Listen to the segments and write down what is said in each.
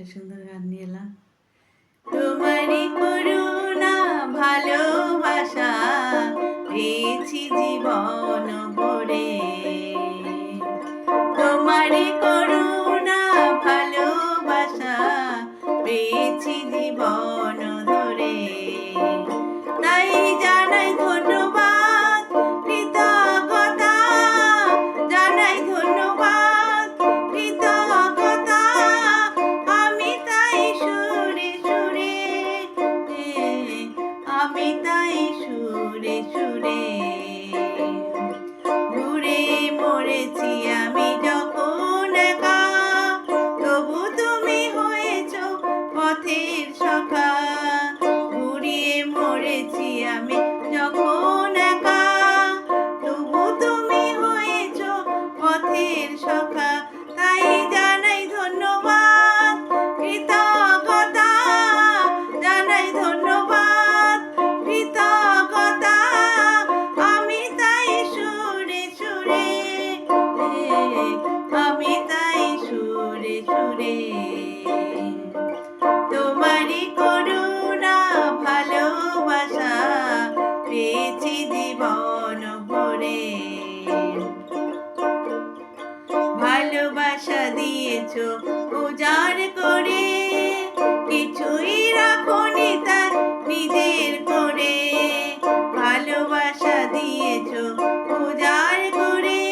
একটা সুন্দর গান নিয়ে এলাম। তোমারই করুণা ভালোবাসা পেয়েছি জীবন ভরে, তোমারই করুণা ভালোবাসা পেয়েছি জীবন ধরে। তাই জানাই ধন্যবাদ, কৃতজ্ঞতা, জানাই ধন্যবাদ, কৃতজ্ঞতা। আমি তাই সুরে সুরে, আমি তাই সুরে সুরে ঘুরে মরেছি আমি যখন একা, তবু তুমি হয়েছ পথের সখা। ঘুরিয়ে মরেছি আমি যখন একা, তবু তুমি হয়েছ পথের সখা। তাই জানাই ধন্যবাদ, কৃতজ্ঞতা, জানাই ধন্যবাদ, কৃতজ্ঞতা। আমি তাই সুরে সুরে, আমি তাই সুরে সুরে তোমারই করুণা ভালোবাসা পেয়েছি জীবন ভরে। ভালোবাসা দিয়েছ উজাড় করে, কিছুই রাখনি তার নিজের করে। ভালোবাসা দিয়েছ উজাড় করে,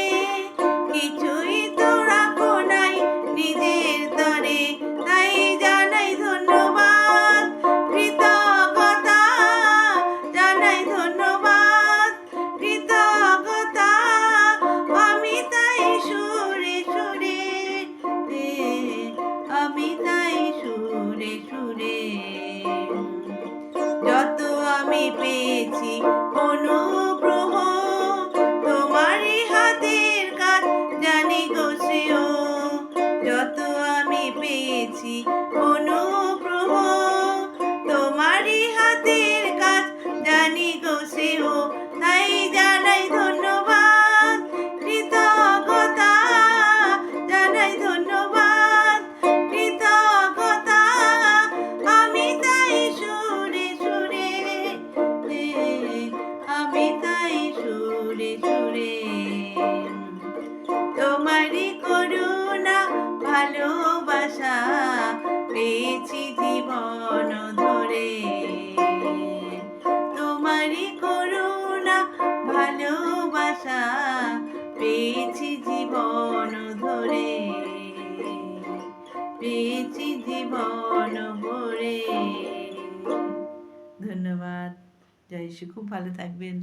কিছুই তো রাখো নাই নিজের তরে। তাই জানাই ধন্যবাদ, কৃতজ্ঞতা, জানাই ধন্যবাদ, কৃতজ্ঞতা। আমি তাই সুরে সুরে, আমি তাই সুরে সুরে যত আমি পেয়েছি অনুগ্রহ, তোমারই হাতের কাজ জানি গো শ্রেয়। যত আমি পেয়েছি অনুগ্রহ, তোমারই হাতের কাজ জানি গো শ্রেয়। তাই জানাই ধন্যবাদ, কৃতজ্ঞতা, জানাই ধন্যবাদ, কৃতজ্ঞতা। আমি তাই সুরে সুরে, আমি তাই সুরে সুরে তোমারই করুণা ভালোবাসা পেয়েছি জীবন ধরে। তোমারই করুণা ভালোবাসা পেয়েছি জীবন ধরে, পেয়েছি জীবন ভরে। ধন্যবাদ। জয় শ্রী, খুব ভালো থাকবেন।